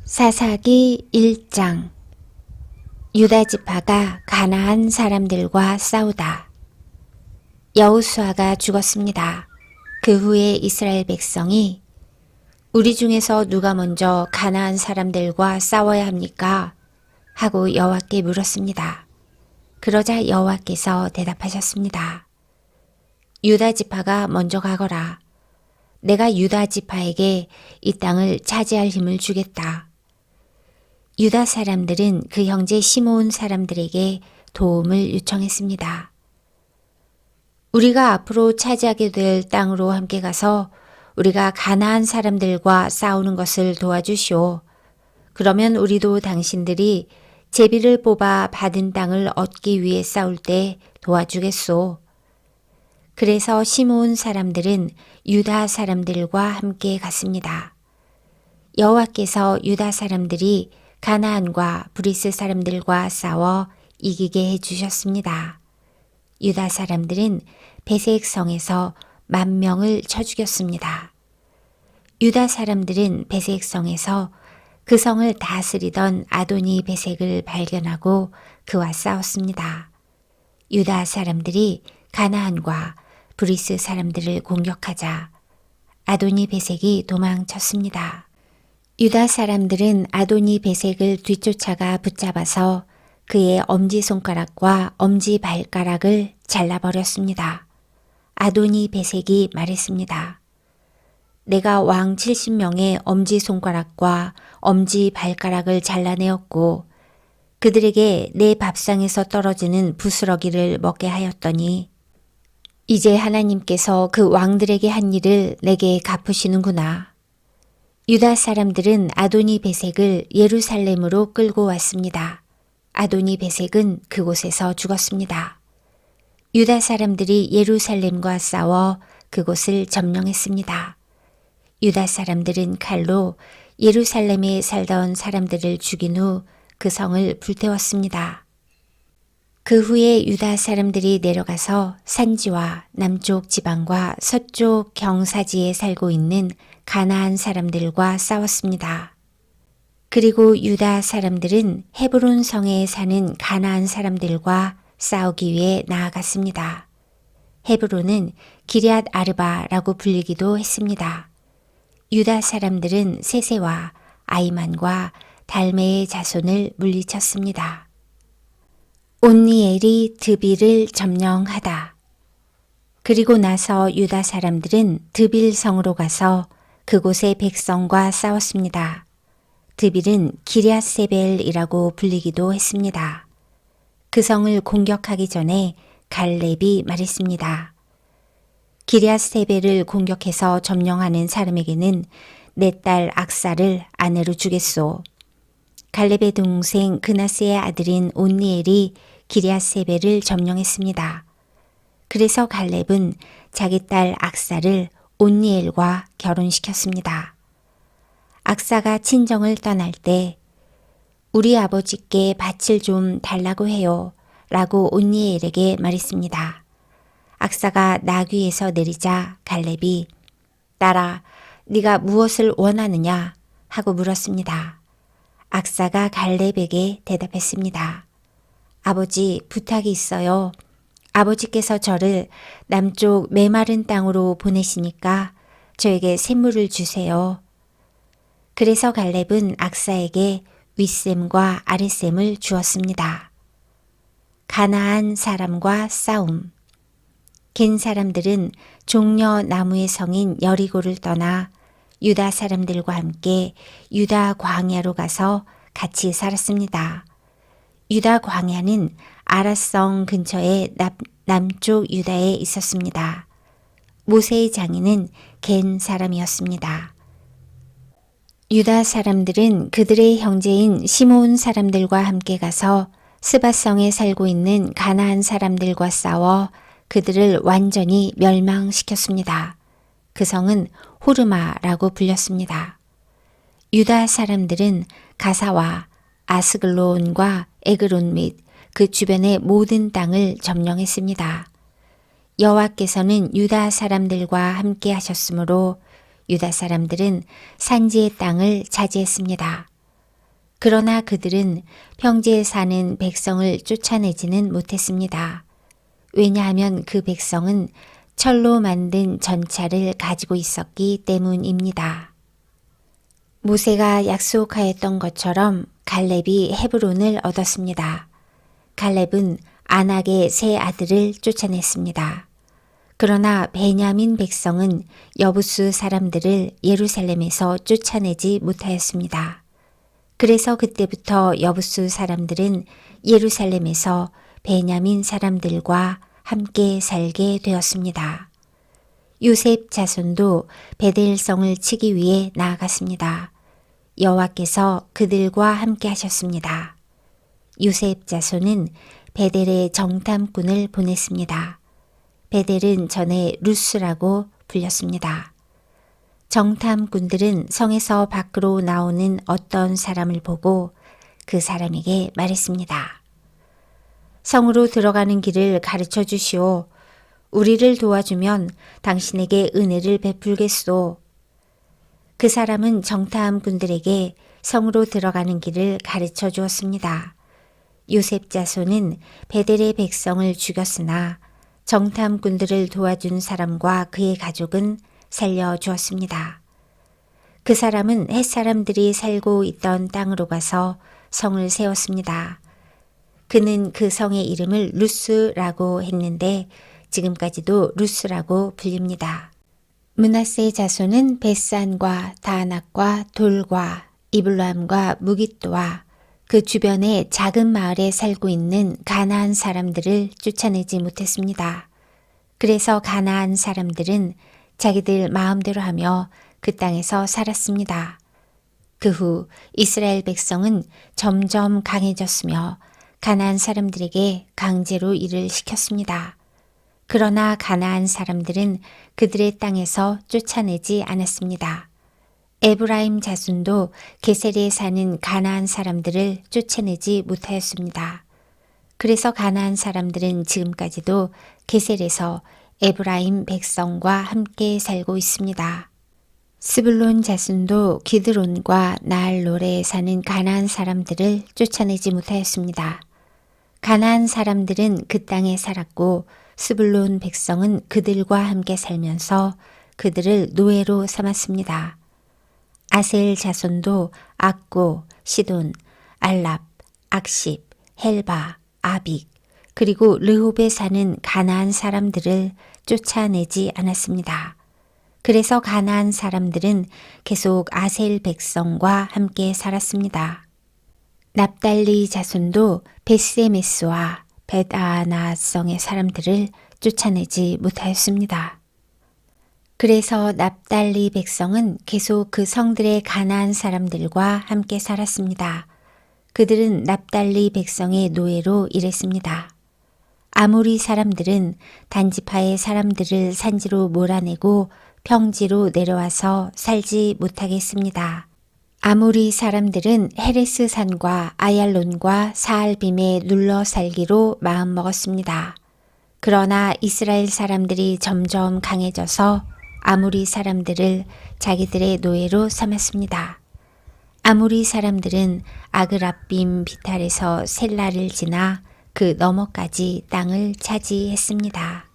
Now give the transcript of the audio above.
사사기 1장. 유다 지파가 가나안 사람들과 싸우다. 여호수아가 죽었습니다. 그 후에 이스라엘 백성이 우리 중에서 누가 먼저 가나안 사람들과 싸워야 합니까? 하고 여호와께 물었습니다. 그러자 여호와께서 대답하셨습니다. 유다 지파가 먼저 가거라. 내가 유다 지파에게 이 땅을 차지할 힘을 주겠다. 유다 사람들은 그 형제 시므온 사람들에게 도움을 요청했습니다. 우리가 앞으로 차지하게 될 땅으로 함께 가서 우리가 가나안 사람들과 싸우는 것을 도와주시오. 그러면 우리도 당신들이 제비를 뽑아 받은 땅을 얻기 위해 싸울 때 도와주겠소. 그래서 시므온 사람들은 유다 사람들과 함께 갔습니다. 여호와께서 유다 사람들이 가나안과 브리스 사람들과 싸워 이기게 해주셨습니다. 유다 사람들은 베색 성에서 10,000명을 쳐 죽였습니다. 유다 사람들은 베색 성에서 그 성을 다스리던 아도니 베색을 발견하고 그와 싸웠습니다. 유다 사람들이 가나안과 브리스 사람들을 공격하자 아도니 베색이 도망쳤습니다. 유다 사람들은 아도니 베색을 뒤쫓아가 붙잡아서 그의 엄지손가락과 엄지발가락을 잘라버렸습니다. 아도니 베색이 말했습니다. 내가 왕 70명의 엄지손가락과 엄지발가락을 잘라내었고 그들에게 내 밥상에서 떨어지는 부스러기를 먹게 하였더니 이제 하나님께서 그 왕들에게 한 일을 내게 갚으시는구나. 유다 사람들은 아도니 베색을 예루살렘으로 끌고 왔습니다. 아도니 베색은 그곳에서 죽었습니다. 유다 사람들이 예루살렘과 싸워 그곳을 점령했습니다. 유다 사람들은 칼로 예루살렘에 살던 사람들을 죽인 후 그 성을 불태웠습니다. 그 후에 유다 사람들이 내려가서 산지와 남쪽 지방과 서쪽 경사지에 살고 있는 가나안 사람들과 싸웠습니다. 그리고 유다 사람들은 헤브론 성에 사는 가나안 사람들과 싸우기 위해 나아갔습니다. 헤브론은 기럇 아르바라고 불리기도 했습니다. 유다 사람들은 세세와 아이만과 달메의 자손을 물리쳤습니다. 온니엘이 드빌을 점령하다. 그리고 나서 유다 사람들은 드빌 성으로 가서 그곳의 백성과 싸웠습니다. 드빌은 기럇세벨이라고 불리기도 했습니다. 그 성을 공격하기 전에 갈렙이 말했습니다. 기럇세벨을 공격해서 점령하는 사람에게는 내 딸 악사를 아내로 주겠소. 갈렙의 동생 그나스의 아들인 온니엘이 기럇세벨을 점령했습니다. 그래서 갈렙은 자기 딸 악사를 온니엘과 결혼시켰습니다. 악사가 친정을 떠날 때 우리 아버지께 밭을 좀 달라고 해요 라고 온니엘에게 말했습니다. 악사가 나귀에서 내리자 갈렙이 딸아 네가 무엇을 원하느냐 하고 물었습니다. 악사가 갈렙에게 대답했습니다. 아버지 부탁이 있어요. 아버지께서 저를 남쪽 메마른 땅으로 보내시니까 저에게 샘물을 주세요. 그래서 갈렙은 악사에게 윗샘과 아랫샘을 주었습니다. 가나안 사람과 싸움. 겐 사람들은 종려 나무의 성인 여리고를 떠나 유다 사람들과 함께 유다 광야로 가서 같이 살았습니다. 유다 광야는 아라성 근처의 남쪽 유다에 있었습니다. 모세의 장인은 겐 사람이었습니다. 유다 사람들은 그들의 형제인 시므온 사람들과 함께 가서 스바성에 살고 있는 가나안 사람들과 싸워 그들을 완전히 멸망시켰습니다. 그 성은 호르마라고 불렸습니다. 유다 사람들은 가사와 아스글론과 에그론 및 그 주변의 모든 땅을 점령했습니다. 여호와께서는 유다 사람들과 함께 하셨으므로 유다 사람들은 산지의 땅을 차지했습니다. 그러나 그들은 평지에 사는 백성을 쫓아내지는 못했습니다. 왜냐하면 그 백성은 철로 만든 전차를 가지고 있었기 때문입니다. 모세가 약속하였던 것처럼 갈렙이 헤브론을 얻었습니다. 갈렙은 아낙의 세 아들을 쫓아냈습니다. 그러나 베냐민 백성은 여부스 사람들을 예루살렘에서 쫓아내지 못하였습니다. 그래서 그때부터 여부스 사람들은 예루살렘에서 베냐민 사람들과 함께 살게 되었습니다. 요셉 자손도 베델성을 치기 위해 나아갔습니다. 여호와께서 그들과 함께 하셨습니다. 요셉 자손은 베델에 정탐꾼을 보냈습니다. 베델은 전에 루스라고 불렸습니다. 정탐꾼들은 성에서 밖으로 나오는 어떤 사람을 보고 그 사람에게 말했습니다. 성으로 들어가는 길을 가르쳐 주시오. 우리를 도와주면 당신에게 은혜를 베풀겠소. 그 사람은 정탐꾼들에게 성으로 들어가는 길을 가르쳐 주었습니다. 요셉 자손은 베델의 백성을 죽였으나 정탐꾼들을 도와준 사람과 그의 가족은 살려주었습니다. 그 사람은 햇사람들이 살고 있던 땅으로 가서 성을 세웠습니다. 그는 그 성의 이름을 루스라고 했는데 지금까지도 루스라고 불립니다. 므낫세 자손은 벳산과 다낙과 돌과 이블람과 무깃도와 그 주변의 작은 마을에 살고 있는 가나안 사람들을 쫓아내지 못했습니다. 그래서 가나안 사람들은 자기들 마음대로 하며 그 땅에서 살았습니다. 그 후 이스라엘 백성은 점점 강해졌으며 가나안 사람들에게 강제로 일을 시켰습니다. 그러나 가나안 사람들은 그들의 땅에서 쫓아내지 않았습니다. 에브라임 자손도 게셀에 사는 가나안 사람들을 쫓아내지 못하였습니다. 그래서 가나안 사람들은 지금까지도 게셀에서 에브라임 백성과 함께 살고 있습니다. 스불론 자손도 기드론과 나알롤에 사는 가나안 사람들을 쫓아내지 못하였습니다. 가나안 사람들은 그 땅에 살았고 스불론 백성은 그들과 함께 살면서 그들을 노예로 삼았습니다. 아셀 자손도 악고, 시돈, 알랍, 악십, 헬바, 아빅, 그리고 르홉에 사는 가나안 사람들을 쫓아내지 않았습니다. 그래서 가나안 사람들은 계속 아셀 백성과 함께 살았습니다. 납달리 자손도 벳세메스와 벳아나성의 사람들을 쫓아내지 못하였습니다. 그래서 납달리 백성은 계속 그 성들의 가나안 사람들과 함께 살았습니다. 그들은 납달리 백성의 노예로 일했습니다. 아모리 사람들은 단지파의 사람들을 산지로 몰아내고 평지로 내려와서 살지 못하게 했습니다. 아모리 사람들은 헤레스 산과 아얄론과 사알빔에 눌러 살기로 마음먹었습니다. 그러나 이스라엘 사람들이 점점 강해져서 아모리 사람들을 자기들의 노예로 삼았습니다. 아모리 사람들은 아그랍빔 비탈에서 셀라를 지나 그 너머까지 땅을 차지했습니다.